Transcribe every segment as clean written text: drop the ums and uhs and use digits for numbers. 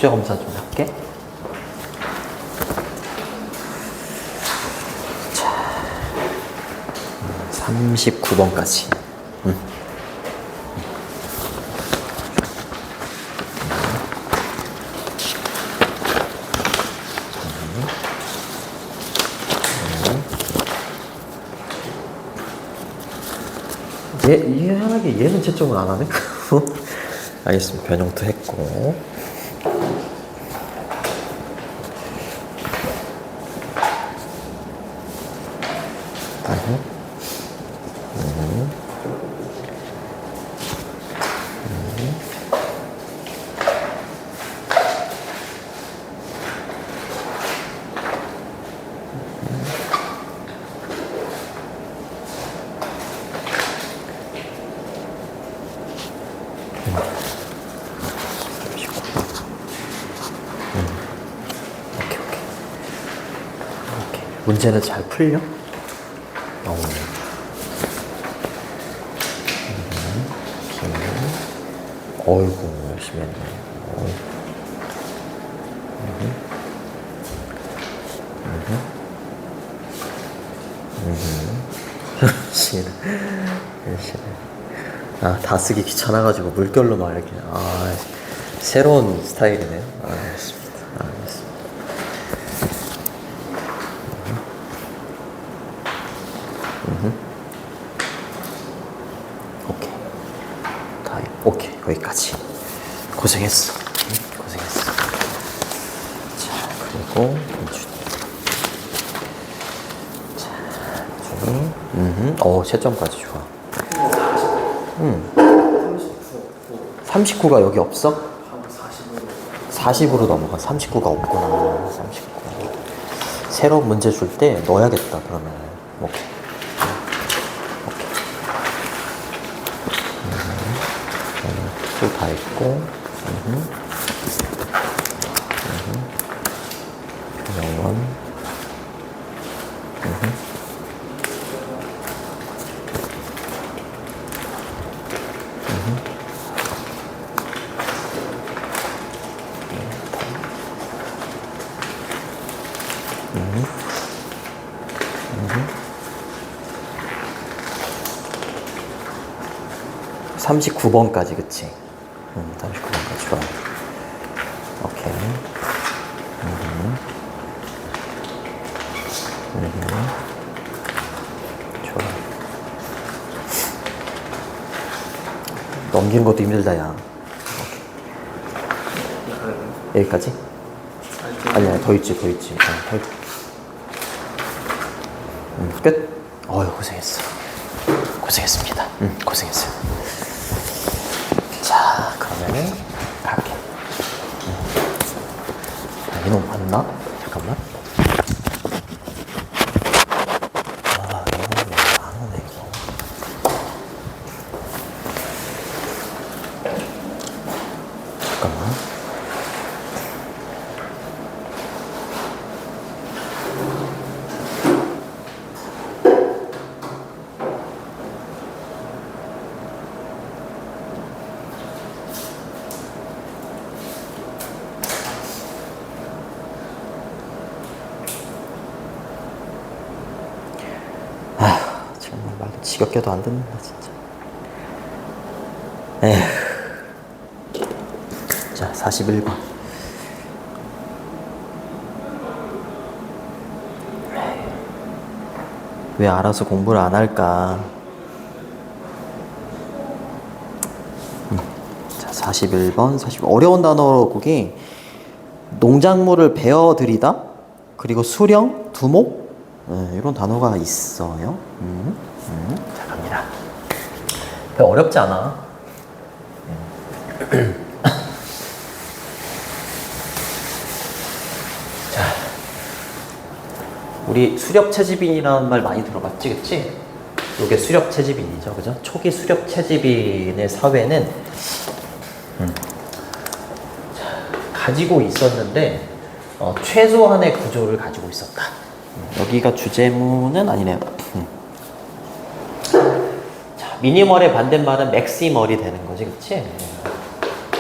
수저 검사 좀 할게. 자, 39번까지. 이해하게 얘는 채점을 안 하네? 알겠습니다. 변형도 했고. 문제는 잘 풀려? 어이구, 열심히 했네. 열심히. 아, 다 쓰기 귀찮아가지고 물결로 막 이렇게. 아, 새로운 스타일이네요. 알겠습니다. 오케이. 다, 오케이. 여기까지. 고생했어. 고생했어. 자, 그리고, 채점까지 좋아. 39가 여기 없어? 40으로 넘어가. 39가 없구나. 39. 새로운 문제 줄 때 넣어야겠다, 그러면. 오케이. 다 있고, 영원, 39번까지, 그치? 39번까지, 좋아. 오케이. 좋아. 넘기는 것도 힘들다, 야. 오케이. 여기까지? 아니야, 더 있지. 더 있지. 끝? 어휴, 고생했어. 고생했습니다. 고생했어요. 자, 그러면은 갈게. 이놈 맞나? 잠깐만. 아, 이놈 왜 안 오네, 이거. 잠깐만. 정말 말도 지겹게도 안 듣는다, 진짜. 에휴. 자, 41번. 왜 알아서 공부를 안 할까? 자, 41번, 40번. 어려운 단어로 거기 농작물을 베어들이다, 그리고 수령, 두목, 이런 단어가 있어요. 자, 갑니다. 별 어렵지 않아. 자, 우리 수렵채집인이라는 말 많이 들어봤지, 그치? 이게 수렵채집인이죠, 그죠? 초기 수렵채집인의 사회는 가지고 있었는데 최소한의 구조를 가지고 있었다. 여기가 주제문은 아니네요. 자, 미니멀의 반대말은 맥시멀이 되는 거지, 그치?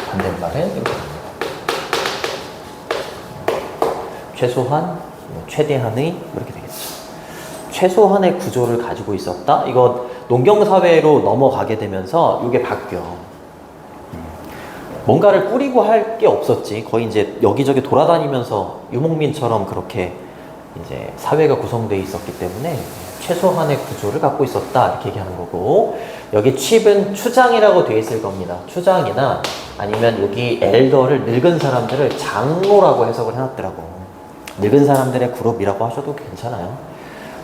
반대말은 이렇게 됩니다. 최소한, 최대한의 이렇게 되겠죠. 최소한의 구조를 가지고 있었다. 이거 농경사회로 넘어가게 되면서 이게 바뀌어. 뭔가를 꾸리고 할 게 없었지. 거의 이제 여기저기 돌아다니면서 유목민처럼 그렇게 이제 사회가 구성되어 있었기 때문에 최소한의 구조를 갖고 있었다. 이렇게 얘기하는 거고. 여기 칩은 추장이라고 되어 있을 겁니다. 추장이나 아니면 여기 엘더를 늙은 사람들을 장로라고 해석을 해놨더라고. 늙은 사람들의 그룹이라고 하셔도 괜찮아요.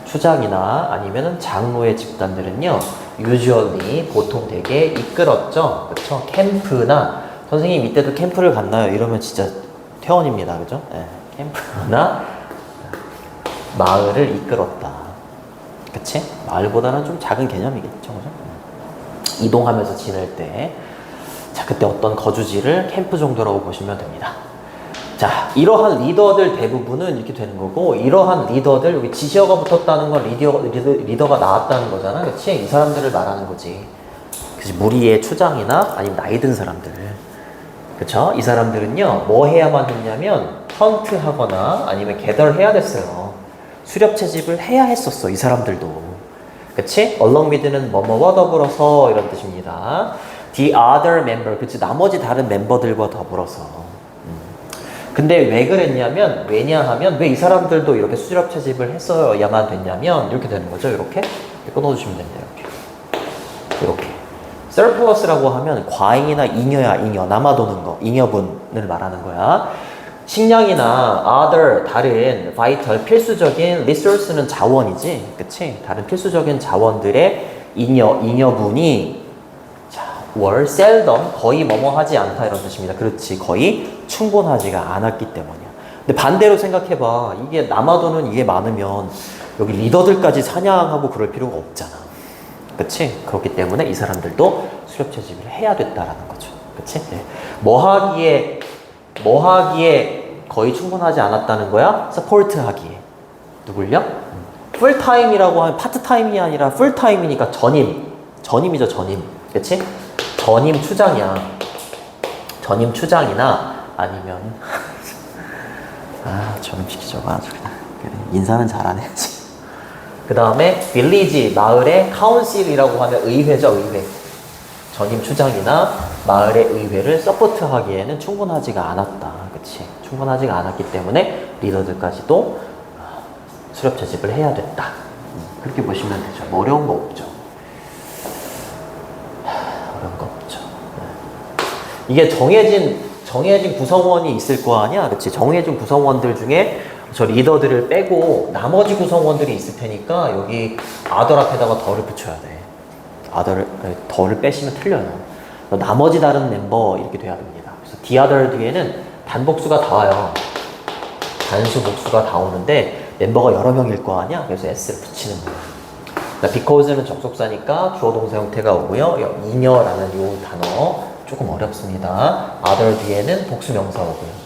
추장이나 아니면 장로의 집단들은요, usually 보통 되게 이끌었죠. 그쵸? 캠프나 선생님 이때도 캠프를 갔나요? 이러면 진짜 퇴원입니다. 그죠? 네. 캠프나 마을을 이끌었다. 그치? 마을보다는 좀 작은 개념이겠죠. 그죠? 이동하면서 지낼 때. 자, 그때 어떤 거주지를 캠프 정도라고 보시면 됩니다. 자, 이러한 리더들 대부분은 이렇게 되는 거고, 이러한 리더들, 여기 지시어가 붙었다는 건 리더가 나왔다는 거잖아. 그치? 이 사람들을 말하는 거지. 그치? 무리의 추장이나 아니면 나이 든 사람들. 그쵸? 이 사람들은요, 뭐 해야만 했냐면, 헌트 하거나 아니면 겟을 해야 됐어요. 수렵 채집을 해야 했었어, 이 사람들도. 그치? along with는 뭐뭐와 더불어서 이런 뜻입니다. The other member, 그치? 나머지 다른 멤버들과 더불어서. 근데 왜 그랬냐면, 왜냐하면, 왜 이 사람들도 이렇게 수렵 채집을 했어야만 됐냐면, 이렇게 되는 거죠, 이렇게. 끊어주시면 됩니다, 이렇게. 이렇게. surplus라고 하면 과잉이나 잉여야, 잉여. 남아도는 거. 잉여분을 말하는 거야. 식량이나 other, 다른 vital, 필수적인 resource는 자원이지. 그치? 다른 필수적인 자원들의 잉여분이 were seldom, 거의 뭐뭐 하지 않다 이런 뜻입니다. 그렇지. 거의 충분하지가 않았기 때문이야. 근데 반대로 생각해봐. 이게 남아도는 이게 많으면 여기 리더들까지 사냥하고 그럴 필요가 없잖아. 그치? 그렇기 때문에 이 사람들도 수렵 채집을 해야 됐다라는 거죠. 그치? 네. 뭐 하기에 거의 충분하지 않았다는 거야? 서포트 하기에. 누굴요? 풀타임이라고 하면 파트타임이 아니라 풀타임이니까 전임이죠, 전임. 그치? 전임 추장이야. 전임 추장이나 아니면 전임시키자고 아주 그냥. 그래, 인사는 잘안해야지. 그 다음에 빌리지, 마을의 카운실이라고 하면 의회죠, 의회. 전임 추장이나 마을의 의회를 서포트하기에는 충분하지가 않았다. 그치? 충분하지가 않았기 때문에 리더들까지도 수렵 채집을 해야 됐다. 그렇게 보시면 되죠. 뭐 어려운 거 없죠. 어려운 거 없죠. 이게 정해진 구성원이 있을 거 아니야? 그치? 정해진 구성원들 중에 저 리더들을 빼고 나머지 구성원들이 있을 테니까 여기 아덜 앞에다가 덜을 붙여야 돼. 덜을 빼시면 틀려요. 나머지 다른 member 이렇게 돼야 됩니다. 그래서 the other 뒤에는 단복수가 다 와요. 단수 복수가 다 오는데 멤버가 여러 명일 거 아니야? 그래서 s를 붙이는 거야. because는 접속사니까 주어 동사 형태가 오고요. 잉여라는 이 단어 조금 어렵습니다. other 뒤에는 복수 명사 오고요.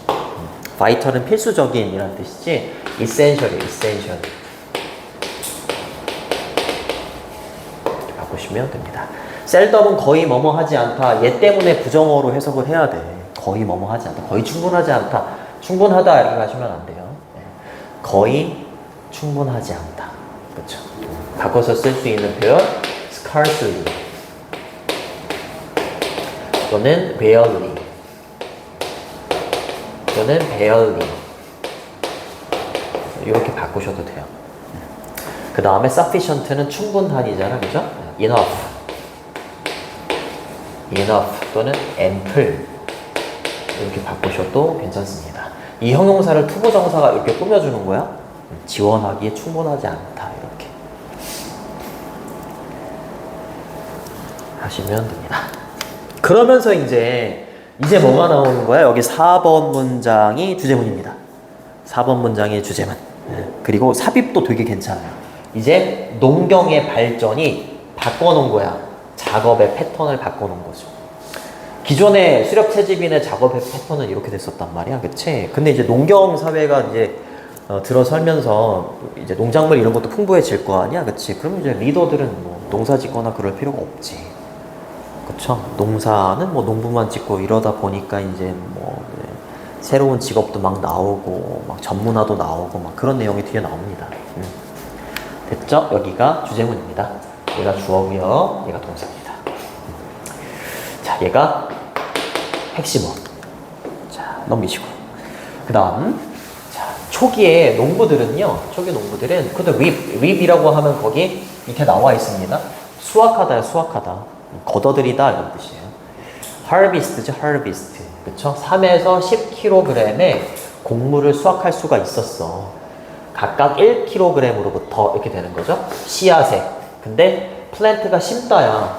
vital은 필수적인 이란 뜻이지 essential이에요. essential. 이렇게 바꾸시면 됩니다. 셀덤은 거의 뭐뭐 하지 않다. 얘 때문에 부정어로 해석을 해야 돼. 거의 뭐뭐 하지 않다. 거의 충분하지 않다. 충분하다 이렇게 하시면 안 돼요. 거의 충분하지 않다. 그렇죠? 바꿔서 쓸 수 있는 표현 scarcely 또는 barely 또는 barely 이렇게 바꾸셔도 돼요. 그 다음에 sufficient는 충분한이잖아, 그죠? enough 또는 ample 이렇게 바꾸셔도 괜찮습니다. 이 형용사를 투부정사가 이렇게 꾸며주는 거야. 지원하기에 충분하지 않다 이렇게 하시면 됩니다. 그러면서 이제 뭐가 나오는 거야? 여기 4번 문장이 주제문입니다. 4번 문장의 주제문. 그리고 삽입도 되게 괜찮아요. 이제 농경의 발전이 바꿔놓은 거야. 작업의 패턴을 바꿔놓은 거죠. 기존의 수렵 채집인의 작업의 패턴은 이렇게 됐었단 말이야. 그치? 근데 이제 농경 사회가 이제 들어설면서 이제 농작물 이런 것도 풍부해질 거 아니야. 그치? 그럼 이제 리더들은 뭐 농사 짓거나 그럴 필요가 없지. 그쵸? 농사는 뭐 농부만 짓고 이러다 보니까 이제 뭐 새로운 직업도 막 나오고 막 전문화도 나오고 막 그런 내용이 뒤에 나옵니다. 됐죠? 여기가 주제문입니다. 얘가 주어고요. 얘가 동사입니다. 자, 얘가 핵심어. 자, 넘기시고. 그 다음, 자, 초기에 농부들은요, 초기 농부들은, 그것도 립이라고 하면 거기 밑에 나와 있습니다. 수확하다야, 수확하다. 걷어들이다, 이런 뜻이에요. harvest죠, harvest. 그쵸? 3에서 10kg의 곡물을 수확할 수가 있었어. 각각 1kg으로부터 이렇게 되는 거죠. 씨앗에. 근데 plant가 심다야.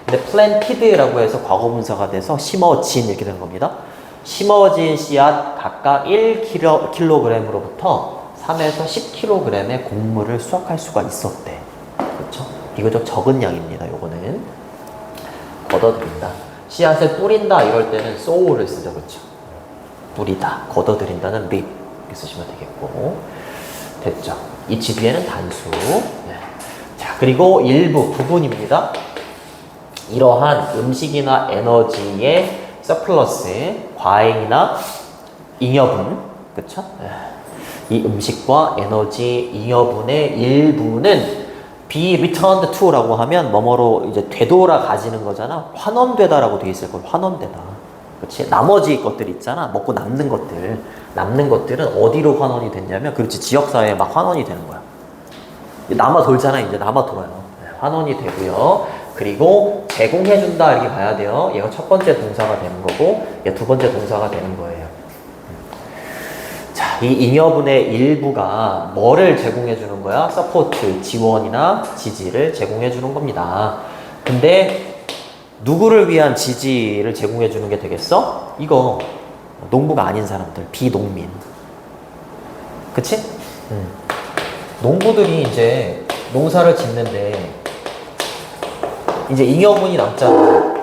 근데 planted라고 해서 과거분사가 돼서 심어진 이렇게 되는 겁니다. 심어진 씨앗 각각 1kg으로부터 3에서 10kg의 곡물을 수확할 수가 있었대. 그렇죠? 비교적 적은 양입니다. 요거는 걷어들인다. 씨앗을 뿌린다 이럴 때는 sow를 쓰죠. 그렇죠? 뿌리다, 걷어들인다는 reap 이렇게 쓰시면 되겠고. 됐죠? 이치 뒤에는 단수. 네. 자, 그리고 일부 부분입니다. 이러한 음식이나 에너지의 서플러스, 과잉이나 잉여분, 그쵸? 이 음식과 에너지, 잉여분의 일부는 be returned to라고 하면 뭐뭐로 이제 되돌아 가지는 거잖아. 환원되다라고 돼 있을 걸 환원되다. 그렇지? 나머지 것들 있잖아. 먹고 남는 것들. 남는 것들은 어디로 환원이 됐냐면, 그렇지. 지역사회에 막 환원이 되는 거야. 남아 돌잖아. 이제 남아 돌아요. 환원이 되고요. 그리고 제공해준다 이렇게 봐야 돼요. 얘가 첫 번째 동사가 되는 거고 얘 두 번째 동사가 되는 거예요. 자, 이 잉여분의 일부가 뭐를 제공해주는 거야? 서포트, 지원이나 지지를 제공해주는 겁니다. 근데 누구를 위한 지지를 제공해주는 게 되겠어? 이거 농부가 아닌 사람들, 비농민. 그치? 농부들이 이제 농사를 짓는데 이제 잉여분이 남잖아.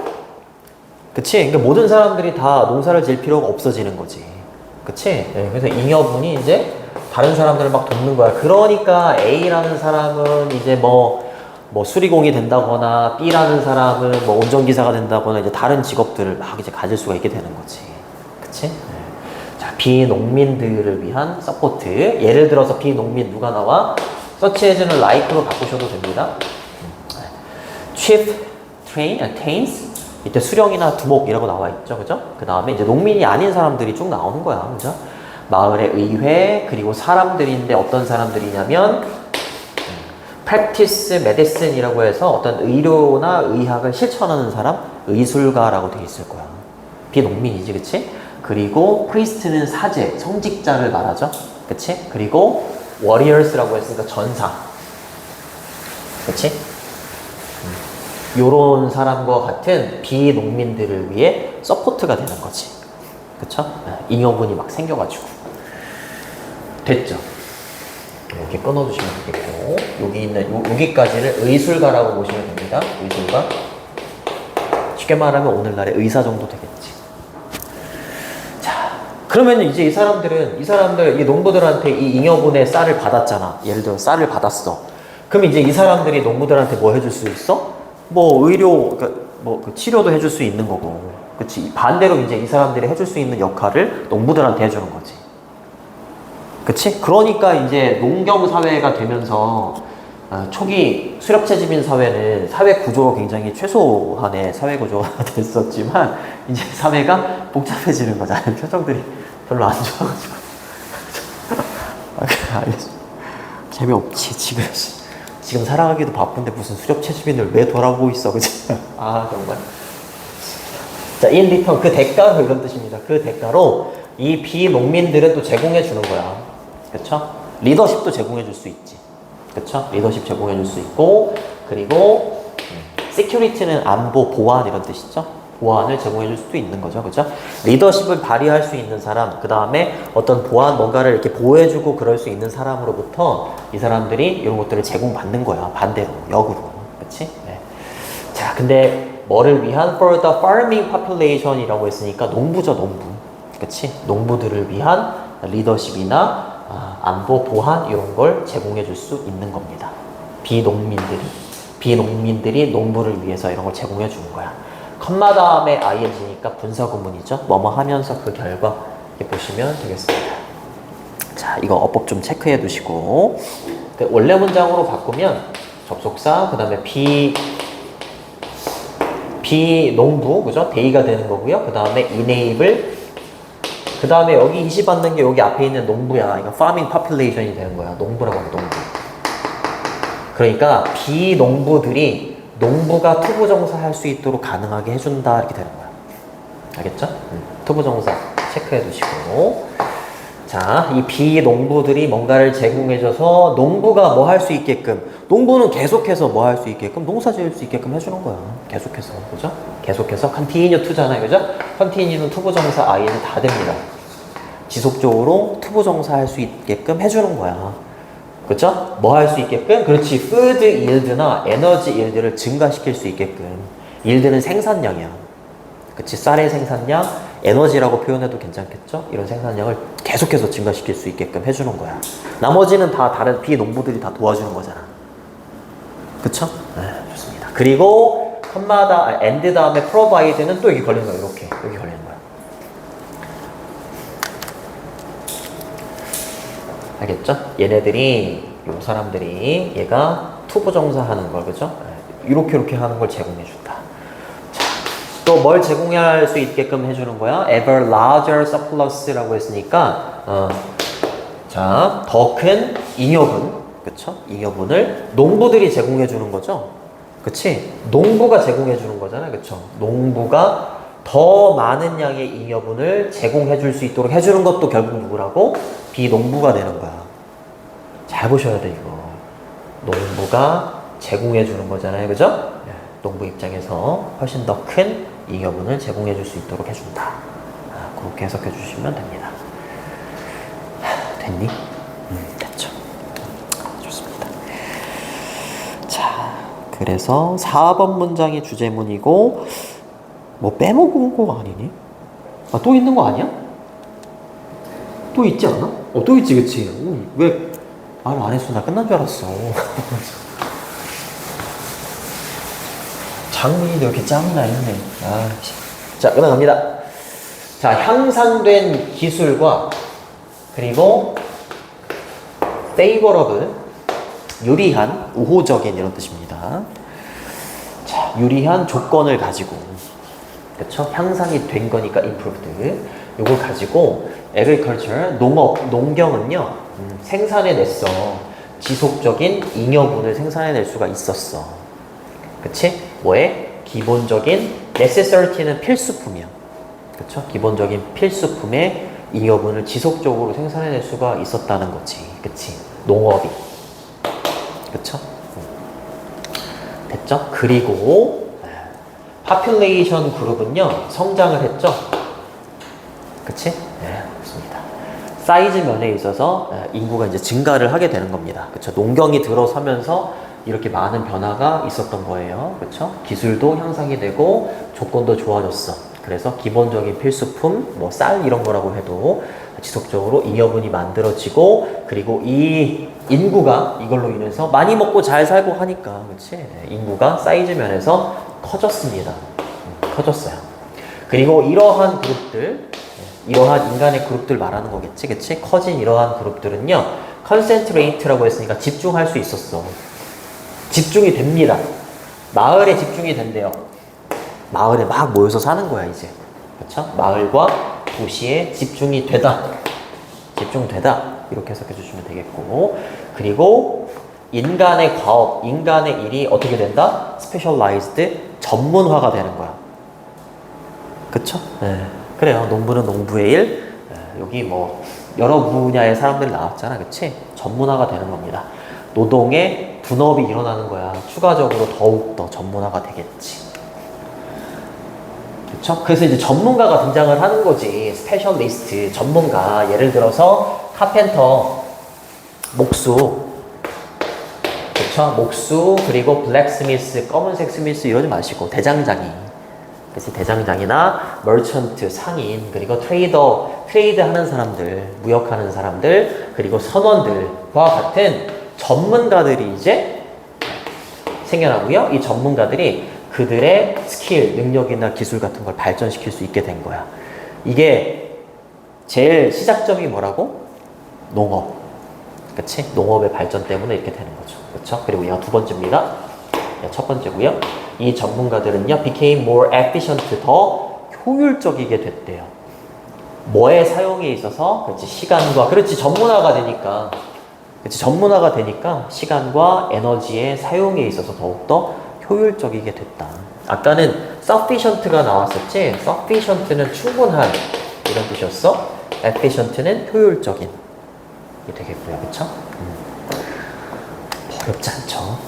그치? 그러니까 모든 사람들이 다 농사를 지을 필요가 없어지는 거지. 그치? 네, 그래서 잉여분이 이제 다른 사람들을 막 돕는 거야. 그러니까 A라는 사람은 이제 뭐 수리공이 된다거나 B라는 사람은 뭐 운전기사가 된다거나 이제 다른 직업들을 막 이제 가질 수가 있게 되는 거지. 그치? 네. 자, 비농민들을 위한 서포트. 예를 들어서 비농민 누가 나와? 서치 에즈는 like로 바꾸셔도 됩니다. chief tains 이때 수령이나 두목이라고 나와 있죠, 그죠? 그 다음에 이제 농민이 아닌 사람들이 쭉 나오는 거야, 그죠? 마을의 의회 그리고 사람들인데 어떤 사람들이냐면 practice medicine이라고 해서 어떤 의료나 의학을 실천하는 사람, 의술가라고 되어 있을 거야. 비농민이지, 그치? 그리고 priest는 사제, 성직자를 말하죠, 그치? 그리고 warriors라고 했으니까 전사, 그치? 요런 사람과 같은 비농민들을 위해 서포트가 되는 거지. 그쵸? 잉여분이 막 생겨가지고. 됐죠? 이렇게 끊어주시면 되겠고, 여기 있는, 여기까지를 의술가라고 보시면 됩니다. 의술가. 쉽게 말하면 오늘날의 의사 정도 되겠지. 자, 그러면 이제 이 사람들, 이 농부들한테 이 잉여분의 쌀을 받았잖아. 예를 들어 쌀을 받았어. 그럼 이제 이 사람들이 농부들한테 뭐 해줄 수 있어? 뭐 의료, 그러니까 뭐 그 치료도 해줄 수 있는 거고, 그치? 반대로 이제 이 사람들이 해줄 수 있는 역할을 농부들한테 해주는 거지, 그치? 그러니까 이제 농경 사회가 되면서 초기 수렵채집인 사회는 사회 구조가 굉장히 최소한의 사회 구조가 됐었지만 이제 사회가 복잡해지는 거잖아요. 표정들이 별로 안 좋아가지고. 알겠어. 재미없지 지금 살아가기도 바쁜데 무슨 수렵 채집인을 왜 돌아보고 있어, 그치? 아, 정말. 자, in return, 그 대가로 이런 뜻입니다. 그 대가로 이 비농민들은 또 제공해 주는 거야. 그쵸? 리더십도 제공해 줄 수 있지. 그쵸? 리더십 제공해 줄 수 있고, 그리고 security는 안보, 보안 이런 뜻이죠? 보안을 제공해 줄 수도 있는 거죠. 그죠? 리더십을 발휘할 수 있는 사람, 그 다음에 어떤 보안 뭔가를 이렇게 보호해주고 그럴 수 있는 사람으로부터 이 사람들이 이런 것들을 제공받는 거야. 반대로, 역으로. 그치? 네. 자, 근데 뭐를 위한? For the farming population 이라고 했으니까 농부죠, 농부. 그치? 농부들을 위한 리더십이나 안보, 보안 이런 걸 제공해 줄 수 있는 겁니다. 비농민들이 농부를 위해서 이런 걸 제공해 주는 거야. 컴마 다음에 ing니까 분사 구문이죠. 뭐뭐 하면서 그 결과 이렇게 보시면 되겠습니다. 자, 이거 어법 좀 체크해 두시고 원래 문장으로 바꾸면 접속사 그 다음에 비농부 그죠? 대의가 되는 거고요. 그 다음에 enable 그 다음에 여기 이시 받는 게 여기 앞에 있는 농부야. 이거 farming population이 되는 거야. 농부라고 하면 농부. 그러니까 비농부들이 농부가 투부정사 할 수 있도록 가능하게 해준다 이렇게 되는 거야. 알겠죠? 투부정사 체크해 두시고 자, 이 비농부들이 뭔가를 제공해줘서 농부가 뭐 할 수 있게끔 농부는 계속해서 뭐 할 수 있게끔 농사 지을 수 있게끔 해주는 거야. 계속해서 그죠? 계속해서 continue to잖아요. 그죠? continue는 투부정사 i는 다 됩니다. 지속적으로 투부정사 할 수 있게끔 해주는 거야. 그죠? 뭐 할 수 있게끔? 그렇지. food yield나 에너지 yield를 증가시킬 수 있게끔. yield는 생산량이야. 그치? 쌀의 생산량, 에너지라고 표현해도 괜찮겠죠? 이런 생산량을 계속해서 증가시킬 수 있게끔 해주는 거야. 나머지는 다 다른 비농부들이 다 도와주는 거잖아. 그쵸? 네, 좋습니다. 그리고 and 다음에 provide는 또 여기 걸리는 거야. 이렇게. 여기 걸리는 거야. 알겠죠? 얘네들이, 요 사람들이 얘가 투부정사 하는 걸, 그죠? 이렇게 하는 걸 제공해 준다. 또 뭘 제공할 수 있게끔 해주는 거야? ever larger surplus라고 했으니까 자, 더 큰 잉여분, 그쵸? 잉여분을 농부들이 제공해 주는 거죠? 그치? 농부가 제공해 주는 거잖아, 그쵸? 농부가 더 많은 양의 잉여분을 제공해 줄 수 있도록 해주는 것도 결국 누구라고? 비농부가 되는 거야. 잘 보셔야 돼, 이거. 농부가 제공해 주는 거잖아요, 그죠? 농부 입장에서 훨씬 더 큰 잉여분을 제공해 줄 수 있도록 해준다. 그렇게 해석해 주시면 됩니다. 됐니? 됐죠. 좋습니다. 자, 그래서 4번 문장이 주제문이고 뭐 빼먹은 거 아니니? 또 있는 거 아니야? 또 있지 않아? 또 있지, 그치? 왜 말 안 했어? 나 끝난 줄 알았어. 장문이 이렇게 짱이 나 있네. 자, 끝나갑니다. 자, 향상된 기술과 그리고 favorable, 유리한, 우호적인 이런 뜻입니다. 자, 유리한 조건을 가지고, 그렇죠? 향상이 된 거니까 improved. 요걸 가지고 agriculture, 농경은요, 생산해냈어. 지속적인 잉여분을 생산해낼 수가 있었어. 그치? 뭐에? 기본적인 necessity는 필수품이야. 그쵸? 기본적인 필수품의 잉여분을 지속적으로 생산해낼 수가 있었다는 거지. 그치? 농업이. 그쵸? 됐죠? 그리고 population 그룹은요, 성장을 했죠? 그치? 네, 좋습니다. 사이즈 면에 있어서 인구가 이제 증가를 하게 되는 겁니다. 그쵸? 농경이 들어서면서 이렇게 많은 변화가 있었던 거예요. 그렇죠? 기술도 향상이 되고 조건도 좋아졌어. 그래서 기본적인 필수품, 뭐 쌀 이런 거라고 해도 지속적으로 잉여분이 만들어지고 그리고 이 인구가 이걸로 인해서 많이 먹고 잘 살고 하니까 그렇지? 인구가 사이즈 면에서 커졌습니다. 커졌어요. 그리고 이러한 그룹들, 이러한 인간의 그룹들 말하는 거겠지, 그치? 커진 이러한 그룹들은요, concentrate라고 했으니까 집중할 수 있었어. 집중이 됩니다. 마을에 집중이 된대요. 마을에 막 모여서 사는 거야, 이제. 그렇죠? 마을과 도시에 집중이 되다. 집중되다. 이렇게 해석해 주시면 되겠고. 그리고 인간의 과업, 인간의 일이 어떻게 된다? 스페셜라이즈드, 전문화가 되는 거야. 그쵸? 네. 그래요. 농부는 농부의 일. 여기 뭐 여러 분야의 사람들이 나왔잖아. 그치? 전문화가 되는 겁니다. 노동의 분업이 일어나는 거야. 추가적으로 더욱더 전문화가 되겠지. 그쵸? 그래서 이제 전문가가 등장을 하는 거지. 스페셜리스트, 전문가. 예를 들어서 카펜터, 목수. 그쵸? 목수, 그리고 블랙스미스, 검은색 스미스 이러지 마시고 대장장이. 그래서 대장장이나 머천트, 상인, 그리고 트레이드 하는 사람들, 무역하는 사람들, 그리고 선원들과 같은 전문가들이 이제 생겨나고요. 이 전문가들이 그들의 스킬, 능력이나 기술 같은 걸 발전시킬 수 있게 된 거야. 이게 제일 시작점이 뭐라고? 농업. 그치? 농업의 발전 때문에 이렇게 되는 거죠. 그쵸? 그리고 얘가 두 번째입니다. 첫 번째고요. 이 전문가들은요, became more efficient, 더 효율적이게 됐대요. 뭐의 사용에 있어서? 그렇지, 시간과, 그렇지, 전문화가 되니까. 그렇지, 전문화가 되니까 시간과 에너지의 사용에 있어서 더욱더 효율적이게 됐다. 아까는 sufficient가 나왔었지? sufficient는 충분한 이런 뜻이었어. efficient는 효율적인. 이게 되겠고요. 그쵸? 어렵지 않죠?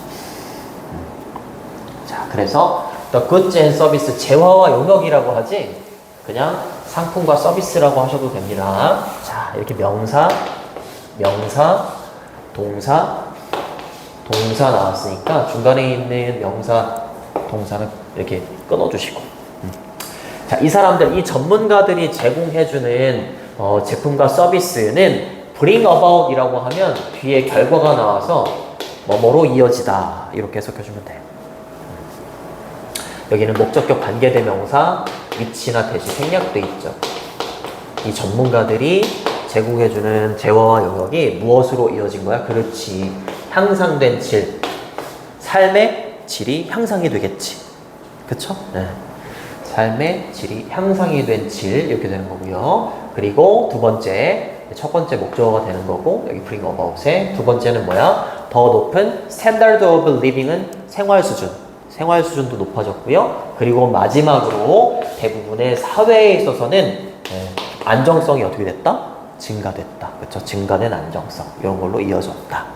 자, 그래서 the goods and service, 재화와 용역이라고 하지 그냥 상품과 서비스라고 하셔도 됩니다. 자, 이렇게 명사, 동사 나왔으니까 중간에 있는 명사, 동사는 이렇게 끊어주시고. 자, 이 사람들, 이 전문가들이 제공해주는 제품과 서비스는 bring about 이라고 하면 뒤에 결과가 나와서 뭐뭐로 이어지다 이렇게 해석해주면 돼요. 여기는 목적격 관계대명사 위치나 대시 생략돼 있죠. 이 전문가들이 제공해주는 재화와 영역이 무엇으로 이어진 거야? 그렇지, 향상된 질, 삶의 질이 향상이 되겠지. 그쵸? 네. 삶의 질이 향상이 된 질 이렇게 되는 거고요. 그리고 두 번째, 첫 번째 목적어가 되는 거고, 여기 bring about의 두 번째는 뭐야? 더 높은 standard of living은 생활 수준도 높아졌고요. 그리고 마지막으로 대부분의 사회에 있어서는 안정성이 어떻게 됐다? 증가됐다. 그렇죠? 증가된 안정성 이런 걸로 이어졌다.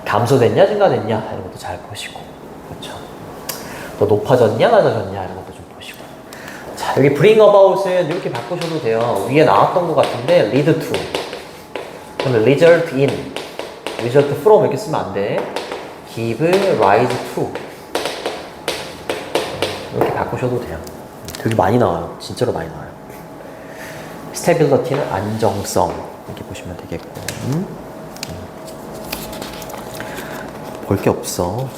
감소됐냐, 증가됐냐 이런 것도 잘 보시고, 그렇죠? 더 높아졌냐, 낮아졌냐 이런 것도 좀 보시고. 자, 여기 bring about은 이렇게 바꾸셔도 돼요. 위에 나왔던 것 같은데 lead to, 그러면 result in, result from 이렇게 쓰면 안 돼. give rise to 이렇게 바꾸셔도 돼요. 되게 많이 나와요. 진짜로 많이 나와요. stability는 안정성 이렇게 보시면 되겠고. 볼 게 없어.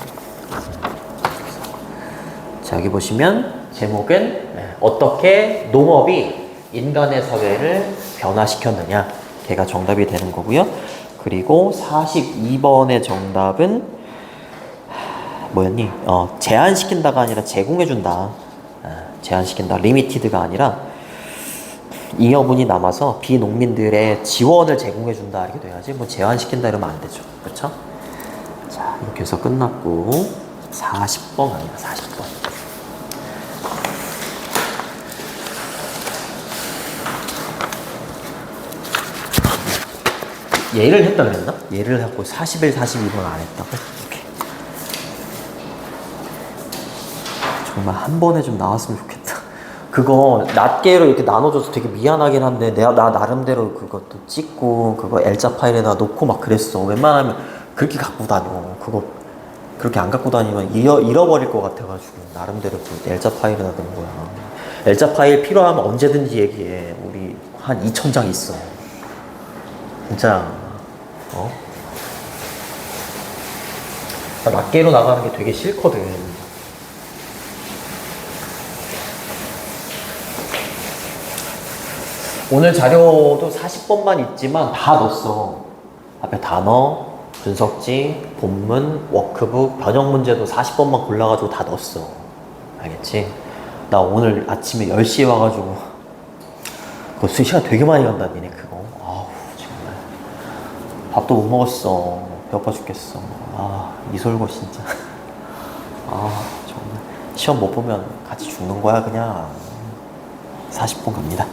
자, 여기 보시면 제목은 어떻게 농업이 인간의 사회를 변화시켰느냐, 걔가 정답이 되는 거고요. 그리고 42번의 정답은 뭐였니? 제한시킨다가 아니라 제공해준다. 제한시킨다. 리미티드가 아니라 잉여분이 남아서 비농민들의 지원을 제공해준다 이렇게 돼야지, 뭐 제한시킨다 이러면 안 되죠. 그렇죠? 자, 이렇게 해서 끝났고 40번 아니야, 40번. 얘를 했다 그랬나? 얘를 하고 41, 42번 안 했다고? 이렇게. 정말 한 번에 좀 나왔으면 좋겠다. 그거 낱개로 이렇게 나눠줘서 되게 미안하긴 한데 나 나름대로 그것도 찍고 그거 L자 파일에다 놓고 막 그랬어. 웬만하면 그렇게 갖고 다녀. 그거 그렇게 안 갖고 다니면 잃어버릴 것 같아가지고 나름대로 그 L자 파일에다 넣은 거야. L자 파일 필요하면 언제든지 얘기해. 우리 한 2,000장 있어. 진짜 나 낱개로 나가는 게 되게 싫거든. 오늘 자료도 40번만 있지만 다 넣었어. 앞에 단어, 분석지, 본문, 워크북, 변형 문제도 40번만 골라가지고 다 넣었어. 알겠지? 나 오늘 아침에 10시에 와가지고 그거 시간 되게 많이 간다 니네 그거. 아우 정말 밥도 못 먹었어. 배고파 죽겠어. 아 이솔고 진짜. 아 정말 시험 못 보면 같이 죽는 거야 그냥. 40번 갑니다.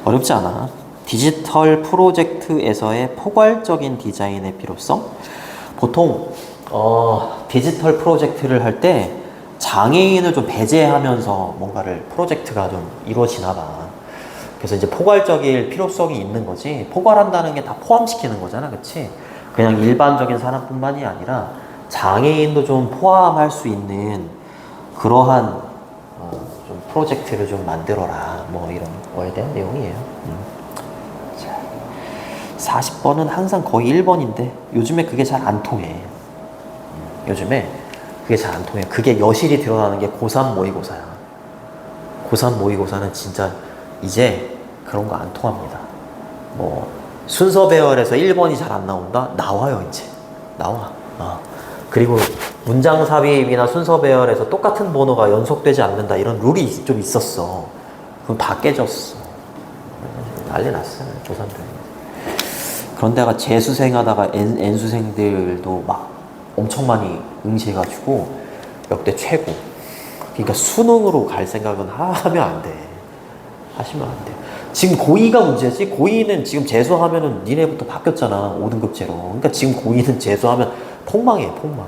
어렵지 않아. 디지털 프로젝트에서의 포괄적인 디자인의 필요성. 보통 디지털 프로젝트를 할 때 장애인을 좀 배제하면서 뭔가를 프로젝트가 좀 이루어지나 봐. 그래서 이제 포괄적일 필요성이 있는 거지. 포괄한다는 게 다 포함시키는 거잖아, 그치? 그냥 일반적인 사람뿐만이 아니라 장애인도 좀 포함할 수 있는 그러한 좀 프로젝트를 좀 만들어라, 뭐 이런 거에 대한 내용이에요. 자, 40번은 항상 거의 1번인데 요즘에 그게 잘 안 통해. 요즘에 그게 잘 안 통해. 그게 여실히 드러나는 게 고3 모의고사야. 고3 모의고사는 진짜 이제 그런 거 안 통합니다. 뭐 순서 배열에서 1번이 잘 안 나온다? 나와요 이제. 나와. 그리고 문장 삽입이나 순서 배열에서 똑같은 번호가 연속되지 않는다 이런 룰이 좀 있었어. 그럼 다 깨졌어. 난리 났어요 고3들. 그런데가 재수생 하다가 N수생들도 막 엄청 많이 응시해가지고 역대 최고. 그러니까 수능으로 갈 생각은 하면 안 돼. 하시면 안 돼. 지금 고2가 문제지. 고2는 지금 재수하면은 니네부터 바뀌었잖아 5등급제로. 그러니까 지금 고2는 재수하면 폭망이에요 폭망.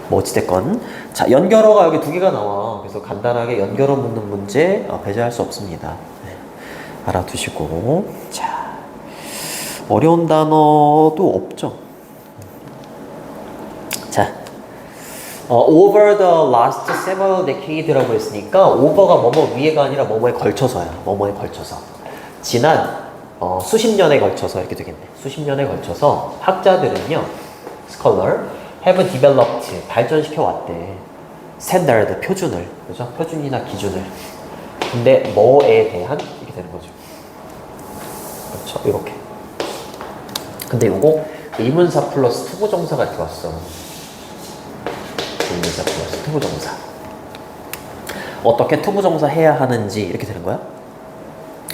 뭐 어찌됐건 자 연결어가 여기 두 개가 나와. 그래서 간단하게 연결어 묻는 문제 배제할 수 없습니다. 네. 알아두시고 자 어려운 단어도 없죠. 자 over the last several decade라고 했으니까 over가 뭐뭐 위에가 아니라 뭐뭐에 걸쳐서야. 뭐뭐에 걸쳐서 지난 수십 년에 걸쳐서 이렇게 되겠네. 수십 년에 걸쳐서 학자들은요 scholar have developed 발전시켜 왔대. standard 표준을 그죠? 표준이나 기준을. 근데 뭐에 대한 이렇게 되는 거죠. 그렇죠? 이렇게. 근데 요거 의문사 플러스 투부정사가 들어왔어. 의문사 플러스 투부정사. 어떻게 투부정사 해야 하는지 이렇게 되는 거야.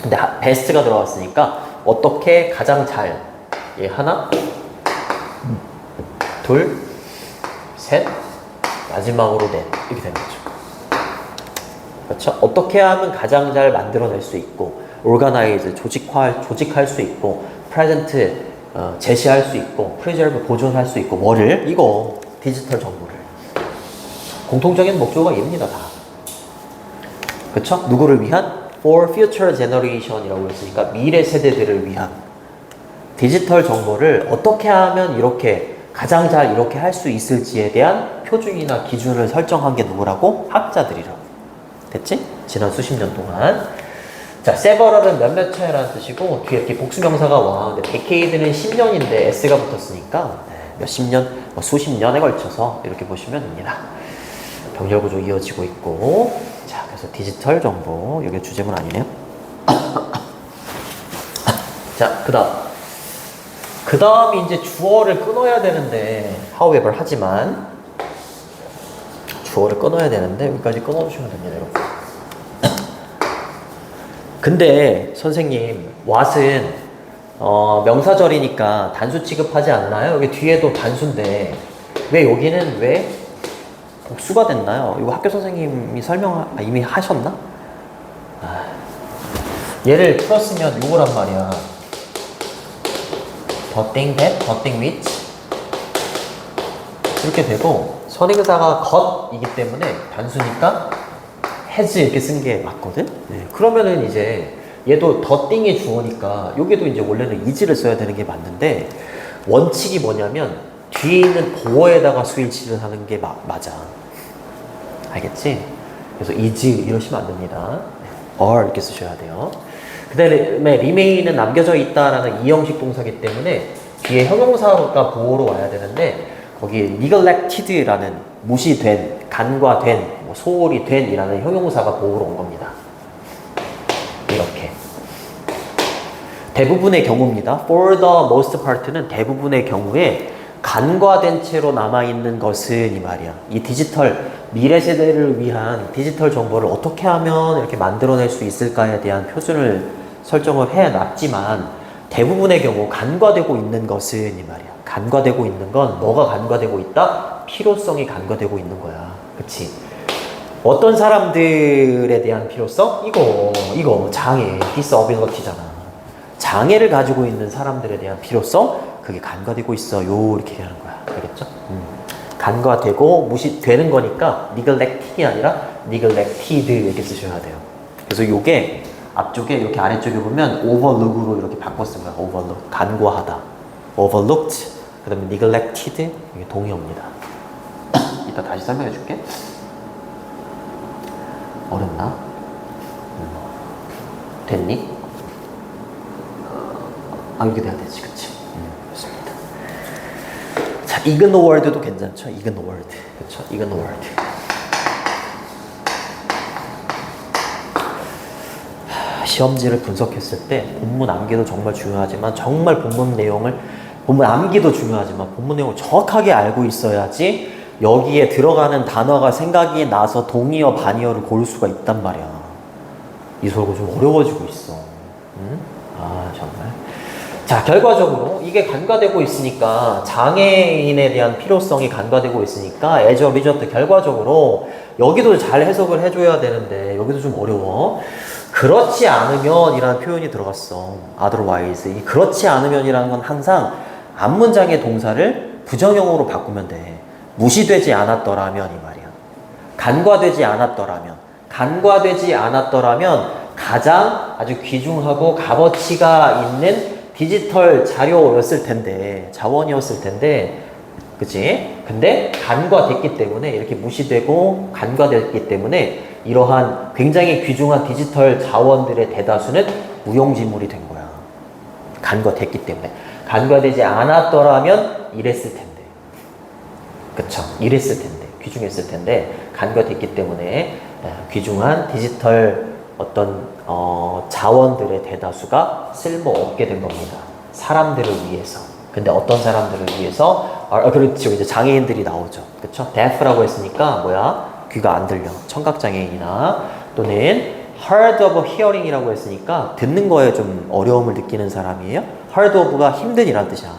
근데 베스트가 들어왔으니까 어떻게 가장 잘. 얘 하나, 둘, 셋, 마지막으로 넷 이렇게 되는 거죠. 그렇죠? 어떻게 하면 가장 잘 만들어낼 수 있고 organize 조직할 수 있고 present 제시할 수 있고 preserve 보존할 수 있고 뭐를 이거 디지털 정보를 공통적인 목적어가 이릅니다 다. 그렇죠? 누구를 위한? for future generation이라고 했으니까 미래 세대들을 위한 디지털 정보를 어떻게 하면 이렇게 가장 잘 이렇게 할 수 있을지에 대한 표준이나 기준을 설정한 게 누구라고? 학자들이라고. 됐지? 지난 수십 년 동안. 자, several은 몇몇 차이라는 뜻이고 뒤에 이렇게 복수명사가 와. 근데 decade는 10년인데 s가 붙었으니까 몇십 년, 수십 년에 걸쳐서 이렇게 보시면 됩니다. 병렬 구조 이어지고 있고. 자, 그래서 디지털 정보. 이게 주제문 아니네요. 자, 그 다음이 이제 주어를 끊어야 되는데 however 하지만 주어를 끊어야 되는데 여기까지 끊어주시면 됩니다 여러분. 근데 선생님 what은 명사절이니까 단수 취급하지 않나요? 여기 뒤에도 단수인데 왜 여기는 왜 복수가 됐나요? 이거 학교 선생님이 이미 하셨나? 얘를 풀었으면 요거란 말이야. the thing that, the thing which 이렇게 되고 선행사가 got이기 때문에 단수니까 has 이렇게 쓴 게 맞거든? 네. 그러면은 이제 얘도 the thing이 주어니까 여기도 이제 원래는 is를 써야 되는 게 맞는데 원칙이 뭐냐면 뒤에 있는 보어에다가 수일치를 하는 게 맞아. 알겠지? 그래서 is 이러시면 안 됩니다. are 이렇게 쓰셔야 돼요. 그 다음에 remain은 남겨져 있다라는 이형식 동사기 때문에 뒤에 형용사가 보호로 와야 되는데 거기에 neglected라는 무시된, 간과된, 소홀히 된 이라는 형용사가 보호로 온 겁니다. 이렇게. 대부분의 경우입니다. For the most part는 대부분의 경우에 간과된 채로 남아있는 것은 이 말이야. 이 디지털, 미래 세대를 위한 디지털 정보를 어떻게 하면 이렇게 만들어낼 수 있을까에 대한 표준을 설정을 해놨지만 대부분의 경우 간과되고 있는 것은 이 말이야. 간과되고 있는 건 뭐가 간과되고 있다? 필요성이 간과되고 있는 거야. 그치? 어떤 사람들에 대한 필요성? 이거 장애, disability잖아. 장애를 가지고 있는 사람들에 대한 필요성? 그게 간과되고 있어요. 이렇게 얘기하는 거야. 알겠죠? 간과되고 무시되는 거니까 neglect이 아니라 neglected 이렇게 쓰셔야 돼요. 그래서 요게 앞쪽에 이렇게 아래쪽에 보면 overlook으로 이렇게 바꿨은 거야. overlook. 간과하다. overlooked. 그 다음에 neglected. 이게 동의어입니다. 이따 다시 설명해 줄게. 어렵나? 됐니? 이렇게 돼야 되지, 그치? 좋습니다. 자, ignored도 괜찮죠? ignored. 그쵸? ignored. 시험지를 분석했을 때 본문 암기도 정말 중요하지만 정말 본문 암기도 중요하지만 본문 내용을 정확하게 알고 있어야지 여기에 들어가는 단어가 생각이 나서 동의어, 반의어를 고를 수가 있단 말이야. 이 설교 좀 어려워지고 있어. 응? 아, 정말. 자, 결과적으로 이게 간과되고 있으니까 장애인에 대한 필요성이 간과되고 있으니까 as a result 결과적으로 여기도 잘 해석을 해줘야 되는데 여기도 좀 어려워. 그렇지 않으면 이라는 표현이 들어갔어. otherwise. 이 그렇지 않으면이라는 건 항상 앞문장의 동사를 부정형으로 바꾸면 돼. 무시되지 않았더라면 이 말이야. 간과되지 않았더라면 가장 아주 귀중하고 값어치가 있는 디지털 자료였을 텐데, 자원이었을 텐데, 그치? 근데 간과됐기 때문에, 이렇게 무시되고 간과됐기 때문에 이러한 굉장히 귀중한 디지털 자원들의 대다수는 무용지물이 된 거야. 간과됐기 때문에. 간과되지 않았더라면 이랬을 텐데. 그쵸? 이랬을 텐데. 귀중했을 텐데, 간과됐기 때문에 귀중한 디지털 어떤 자원들의 대다수가 쓸모없게 된 겁니다. 사람들을 위해서. 근데 어떤 사람들을 위해서? 그렇죠. 이제 장애인들이 나오죠. 그쵸? deaf라고 했으니까 뭐야? 귀가 안 들려. 청각장애인이나 또는 hard of hearing이라고 했으니까 듣는 거에 좀 어려움을 느끼는 사람이에요. hard of가 힘든이란 뜻이야.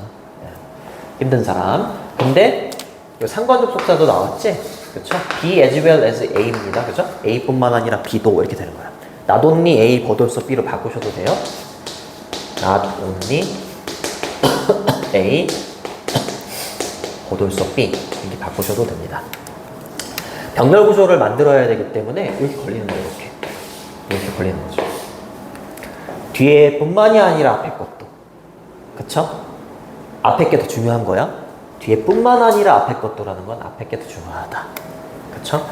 힘든 사람. 근데 상관적 속사도 나왔지? 그쵸? B as well as A입니다. 그쵸? A뿐만 아니라 B도 이렇게 되는 거야. Not only A, but also B로 바꾸셔도 돼요. Not only A, but also B 이렇게 바꾸셔도 됩니다. 병렬 구조를 만들어야 되기 때문에 이렇게 걸리는 거예요. 이렇게 걸리는 거죠. 뒤에 뿐만이 아니라 앞에 것도. 그쵸? 앞에 게 더 중요한 거야. 뒤에 뿐만 아니라 앞에 것도라는 건 앞에 게 더 중요하다. 그쵸?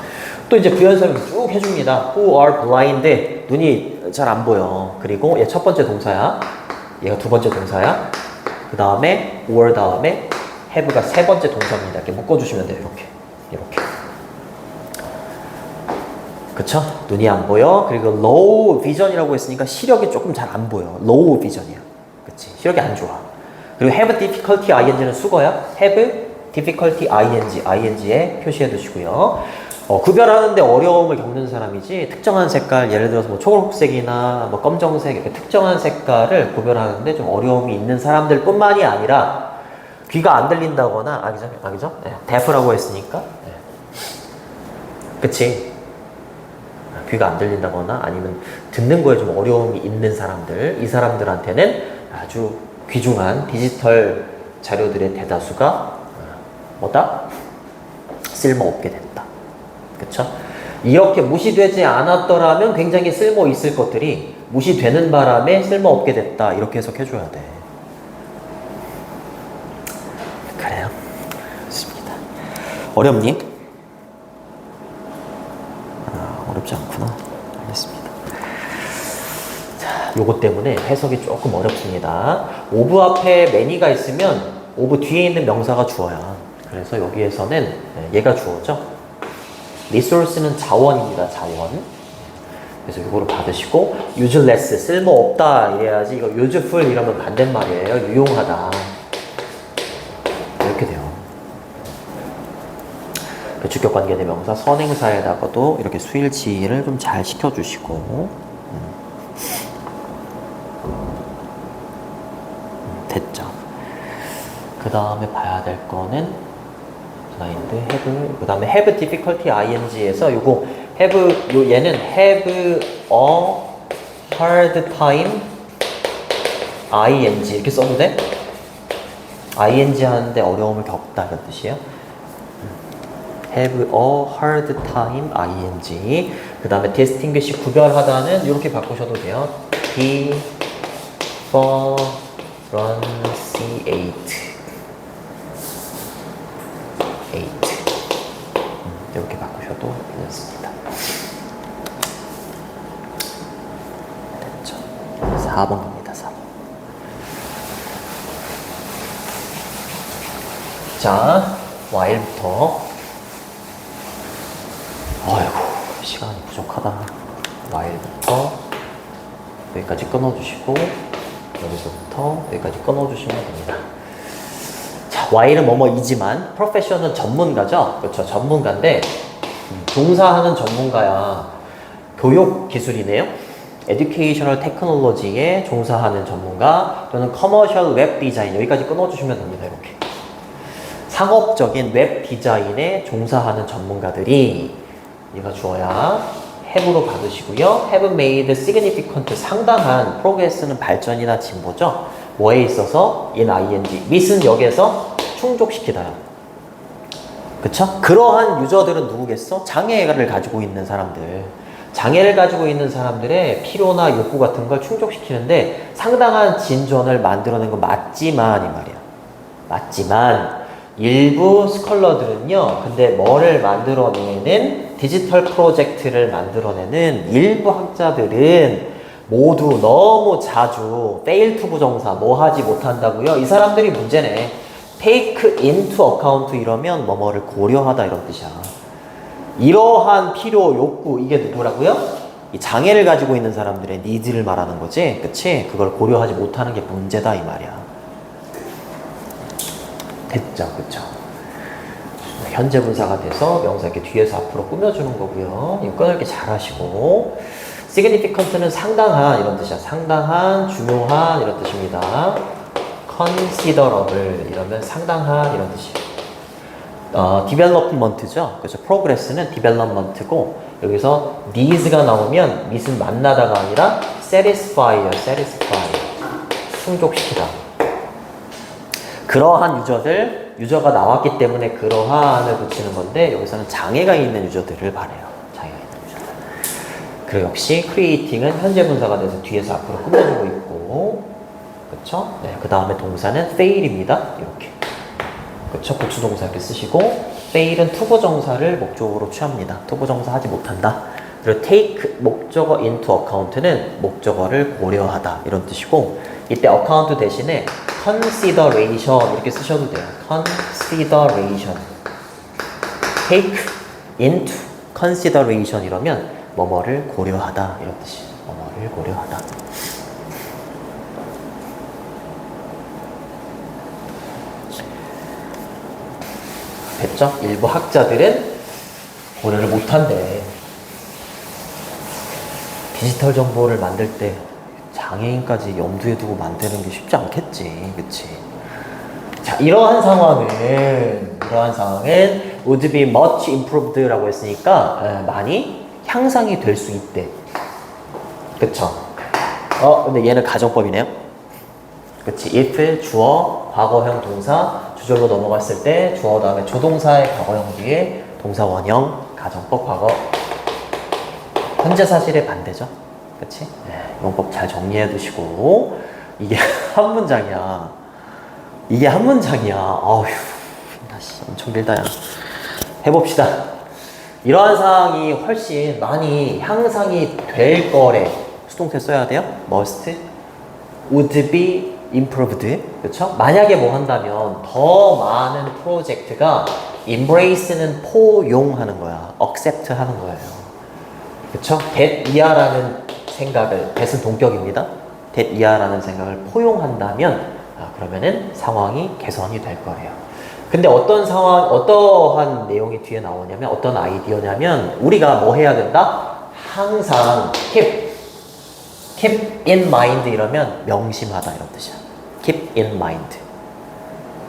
또 이제 부연 설명 쭉 해줍니다. Who are blind. 눈이 잘 안 보여. 그리고 얘 첫 번째 동사야. 얘가 두 번째 동사야. 그 다음에 or 다음에 have가 세 번째 동사입니다. 이렇게 묶어주시면 돼요. 이렇게. 그쵸? 눈이 안 보여. 그리고 low vision이라고 했으니까 시력이 조금 잘 안 보여. low vision이야. 그치? 시력이 안 좋아. 그리고 have difficulty ing는 수거야. have difficulty ing에 표시해 두시고요. 구별하는데 어려움을 겪는 사람이지 특정한 색깔, 예를 들어서 뭐 초록색이나 뭐 검정색 이렇게 특정한 색깔을 구별하는데 좀 어려움이 있는 사람들 뿐만이 아니라 귀가 안 들린다거나 그죠? 네, deaf라고 했으니까 네. 그치? 귀가 안 들린다거나 아니면 듣는 거에 좀 어려움이 있는 사람들, 이 사람들한테는 아주 귀중한 디지털 자료들의 대다수가 뭐다? 쓸모없게 된다. 그쵸? 이렇게 무시되지 않았더라면 굉장히 쓸모 있을 것들이 무시되는 바람에 쓸모없게 됐다. 이렇게 해석해줘야 돼. 그래요? 좋습니다. 어렵니? 어렵지 않구나. 알겠습니다. 자, 요거 때문에 해석이 조금 어렵습니다. of 앞에 many가 있으면 of 뒤에 있는 명사가 주어야. 그래서 여기에서는 얘가 주어죠. resource는 자원입니다. 자원. 그래서 이거를 받으시고 useless, 쓸모없다 이래야지. 이거 useful 이러면 반대말이에요. 유용하다. 이렇게 돼요. 그 주격관계대명사 선행사에다가도 이렇게 수일치를 좀 잘 시켜주시고 됐죠. 그 다음에 봐야 될 거는 blind, have, 그 다음에 have difficulty ing에서 요거 have, 얘는 have a hard time ing 이렇게 써도 돼? ing 하는데 어려움을 겪다 이런 뜻이에요. have a hard time ing 그 다음에 distinguish 구별하다는 이렇게 바꾸셔도 돼요. differentiate 이렇게 바꾸셔도 괜찮습니다. 됐죠? 4번 갑니다. 4번. 자, while부터. 아이고, 시간이 부족하다. while부터 여기까지 끊어주시고 여기서부터 여기까지 끊어주시면 됩니다. 자, Y는 뭐뭐이지만 프로페셔널은 전문가죠. 그렇죠. 전문가인데 종사하는 전문가야. 교육 기술이네요. 에듀케이셔널 테크놀로지에 종사하는 전문가 또는 커머셜 웹 디자인 여기까지 끊어주시면 됩니다. 이렇게 상업적인 웹 디자인에 종사하는 전문가들이 얘가 주어야 have로 받으시고요. have made significant 상당한 progress는 발전이나 진보죠. 뭐에 있어서 in ing mit은 여기에서 충족시키다요. 그쵸? 그러한 유저들은 누구겠어? 장애를 가지고 있는 사람들. 장애를 가지고 있는 사람들의 필요나 욕구 같은 걸 충족시키는데 상당한 진전을 만들어낸 건 맞지만 이 말이야. 맞지만 일부 스컬러들은요. 근데 뭐를 만들어내는 디지털 프로젝트를 만들어내는 일부 학자들은 모두 너무 자주 fail to 부정사 뭐 하지 못한다고요. 이 사람들이 문제네. take into account 이러면 뭐뭐를 고려하다 이런 뜻이야. 이러한 필요, 욕구 이게 누구라고요? 이 장애를 가지고 있는 사람들의 니즈를 말하는 거지. 그치? 그걸 고려하지 못하는 게 문제다 이 말이야. 됐죠? 그쵸? 현재 분사가 돼서 명사 이렇게 뒤에서 앞으로 꾸며주는 거고요. 이거 이렇게 잘 하시고 significant는 상당한 이런 뜻이야. 상당한, 중요한 이런 뜻입니다. considerable 이러면 상당한 이런 뜻이에요. development죠. 그렇죠. progress는 development고 여기서 needs가 나오면 needs는 만나다가 아니라 satisfy요. satisfy. 충족시키다. 그러한 유저가 나왔기 때문에 그러한을 붙이는 건데 여기서는 장애가 있는 유저들을 말해요. 장애가 있는 유저들. 그리고 역시 creating은 현재 분사가 돼서 뒤에서 앞으로 꾸며주고 있고 그쵸? 네, 그 다음에 동사는 fail입니다. 이렇게. 그쵸? 복수동사 이렇게 쓰시고 fail은 투부정사를 목적으로 취합니다. 투부정사 하지 못한다. 그리고 take 목적어 into account는 목적어를 고려하다 이런 뜻이고 이때 account 대신에 consideration 이렇게 쓰셔도 돼요. consideration take into consideration 이러면 뭐뭐를 고려하다 이런 뜻이에요. 뭐뭐를 고려하다. 됐죠? 일부 학자들은 고려를 못한대. 디지털 정보를 만들 때 장애인까지 염두에 두고 만드는 게 쉽지 않겠지. 그치? 자, 이러한 상황은 would be much improved 라고 했으니까 많이 향상이 될 수 있대. 그쵸? 근데 얘는 가정법이네요. 그치? if 주어, 과거형 동사, 주절로 넘어갔을 때 주어 다음에 조동사의 과거형 뒤에 동사 원형, 가정법, 과거 현재 사실의 반대죠. 그치? 네, 용법 잘 정리해 두시고 이게 한 문장이야. 이게 한 문장이야. 어휴, 엄청 길다 야. 해봅시다. 이러한 사항이 훨씬 많이 향상이 될 거래. 수동태 써야 돼요. must, would be improved. 그렇죠? 만약에 뭐 한다면 더 많은 프로젝트가 embrace는 포용하는 거야. accept 하는 거예요. 그렇죠? that 이하라는 생각을, that은 동격입니다. that 이하라는 생각을 포용한다면 그러면은 상황이 개선이 될 거예요. 근데 어떠한 내용이 뒤에 나오냐면 어떤 아이디어냐면 우리가 뭐 해야 된다? 항상 keep in mind 이러면 명심하다 이런 뜻이야. keep in mind.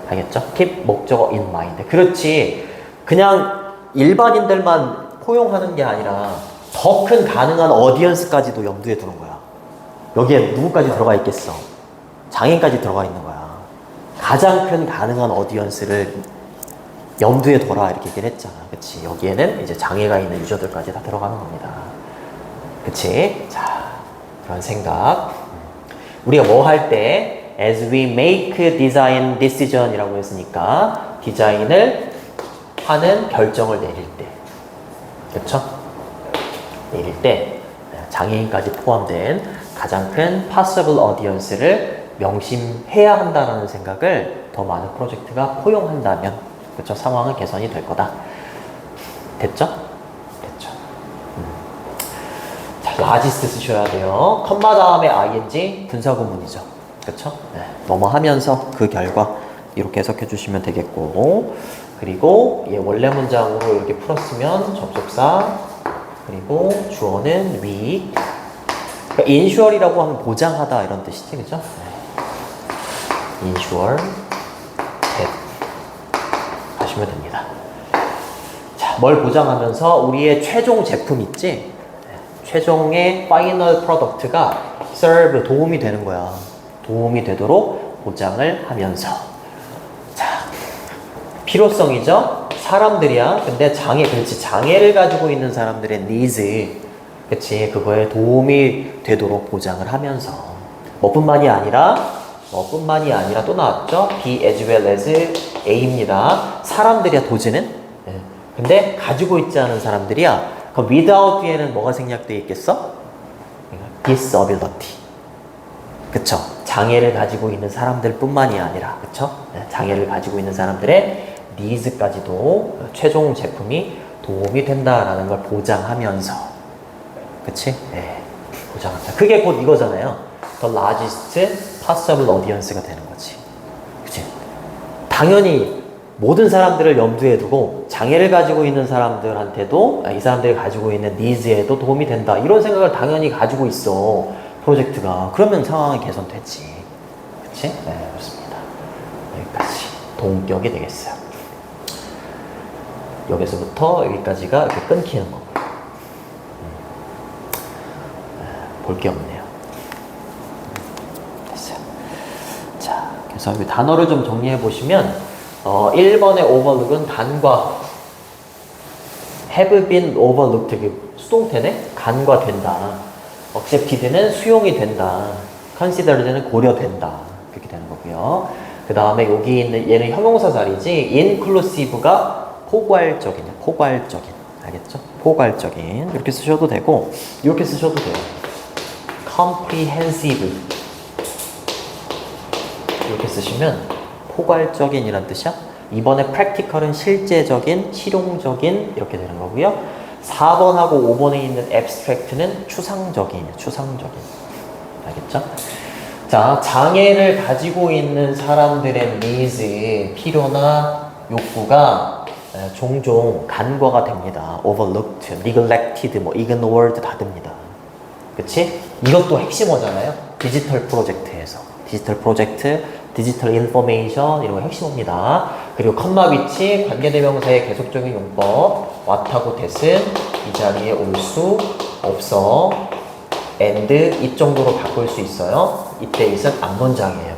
알겠죠? keep 목적어 in mind. 그렇지. 그냥 일반인들만 포용하는 게 아니라 더 큰 가능한 어디언스까지도 염두에 두는 거야. 여기에 누구까지 들어가 있겠어? 장애인까지 들어가 있는 거야. 가장 큰 가능한 어디언스를 염두에 둬라 이렇게 얘기를 했잖아. 그치? 여기에는 이제 장애가 있는 유저들까지 다 들어가는 겁니다. 그치? 자, 그런 생각. 우리가 뭐 할 때 as we make design decision 이라고 했으니까 디자인을 하는 결정을 내릴 때 그쵸? 내릴 때 장애인까지 포함된 가장 큰 possible audience를 명심해야 한다는 생각을 더 많은 프로젝트가 포용한다면 그쵸? 상황은 개선이 될 거다. 됐죠? 됐죠. 자, largest 쓰셔야 돼요. 컴마 다음에 ing 분사구문이죠. 그쵸? 네. 넘어가면서 그 결과 이렇게 해석해 주시면 되겠고, 그리고 얘 원래 문장으로 이렇게 풀었으면 접속사, 그리고 주어는 weak. 그러니까 insure이라고 하면 보장하다 이런 뜻이지, 그죠? 네. insure that 하시면 됩니다. 자, 뭘 보장하면서 우리의 최종 제품 있지? 네. 최종의 final product가 serve 도움이 되는 거야. 도움이 되도록 보장을 하면서. 자, 필요성이죠. 사람들이야. 근데 그렇지. 장애를 가지고 있는 사람들의 needs, 그치. 그거에 도움이 되도록 보장을 하면서. 뭐뿐만이 아니라 또 나왔죠. B as well as A입니다. 사람들이야, 도지는. 네. 근데 가지고 있지 않은 사람들이야. 그럼 without 뒤에는 뭐가 생략되어 있겠어? disability. 그쵸. 장애를 가지고 있는 사람들 뿐만이 아니라, 그쵸? 네. 장애를 가지고 있는 사람들의 니즈까지도 최종 제품이 도움이 된다라는 걸 보장하면서, 그치? 네, 보장한다. 그게 곧 이거잖아요. The largest possible audience가 되는 거지. 그치? 당연히 모든 사람들을 염두에 두고 장애를 가지고 있는 사람들한테도 이 사람들이 가지고 있는 니즈에도 도움이 된다. 이런 생각을 당연히 가지고 있어. 프로젝트가. 그러면 상황이 개선되지. 그치? 네, 그렇습니다. 여기까지 동격이 되겠어요. 여기서부터 여기까지가 이렇게 끊기는 거고요. 볼 게 없네요. 됐어요. 자, 그래서 이 단어를 좀 정리해 보시면 1번의 overlook은 단과 have been overlooked, 수동태네? 간과된다. accepted는 수용이 된다. considered는 고려된다. 그렇게 되는 거고요. 그 다음에 여기 있는 얘는 형용사 자리지, inclusive가 포괄적인. 알겠죠? 포괄적인. 이렇게 쓰셔도 되고, 이렇게 쓰셔도 돼요. comprehensive. 이렇게 쓰시면 포괄적인이란 뜻이야. 이번에 practical은 실제적인, 실용적인 이렇게 되는 거고요. 4번하고 5번에 있는 abstract는 추상적인. 알겠죠? 자, 장애를 가지고 있는 사람들의 needs, 필요나 욕구가 종종 간과가 됩니다. overlooked, neglected, ignored 다 됩니다. 그치? 이것도 핵심어잖아요. 디지털 프로젝트에서. 디지털 프로젝트, 디지털 인포메이션 이런 거 핵심어입니다. 그리고 컴마 위치, 관계대명사의 계속적인 용법, what하고 that은 이 자리에 올 수 없어. and 이 정도로 바꿀 수 있어요. 이때 it은 앞문장이에요.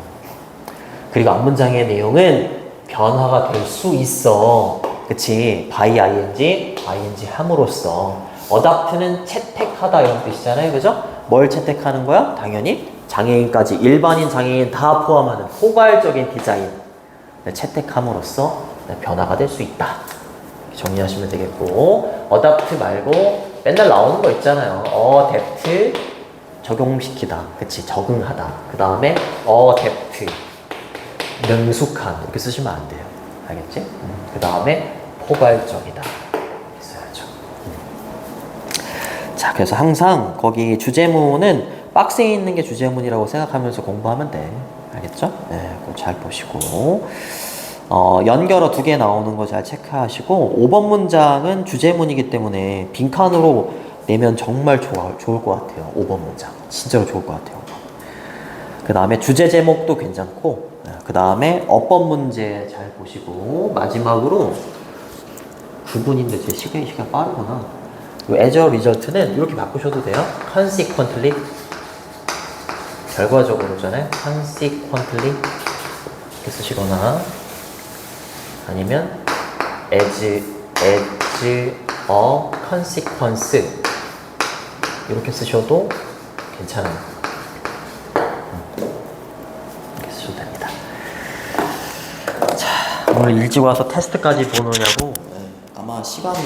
그리고 앞문장의 내용은 변화가 될 수 있어. 그치? by ing 함으로써. adopt는 채택하다 이런 뜻이잖아요. 그죠? 뭘 채택하는 거야? 당연히 장애인까지, 일반인 장애인 다 포함하는 포괄적인 디자인 채택함으로써 변화가 될 수 있다. 정리하시면 되겠고, adopt 말고 맨날 나오는 거 있잖아요. adapt 적용시키다. 그치? 적응하다. 그 다음에 adapt 능숙한 이렇게 쓰시면 안 돼요. 알겠지? 그 다음에 포괄적이다. 있어야죠. 자, 그래서 항상 거기 주제문은 박스에 있는 게 주제문이라고 생각하면서 공부하면 돼. 알겠죠? 네, 그거 잘 보시고. 연결어 2개 나오는 거 잘 체크하시고, 5번 문장은 주제문이기 때문에 빈칸으로 내면 정말 좋을 것 같아요. 5번 문장. 진짜로 좋을 것 같아요. 그 다음에 주제 제목도 괜찮고, 그 다음에 어법 문제 잘 보시고, 마지막으로 9분인데 제 시간 빠르구나. as a result는 이렇게 바꾸셔도 돼요. consequently. 결과적으로잖아요. consequently. 이렇게 쓰시거나, 아니면 as a consequence. 이렇게 쓰셔도 괜찮아요. 이렇게 쓰셔도 됩니다. 자, 오늘 일찍 와서 테스트까지 보느냐고 아마 시간이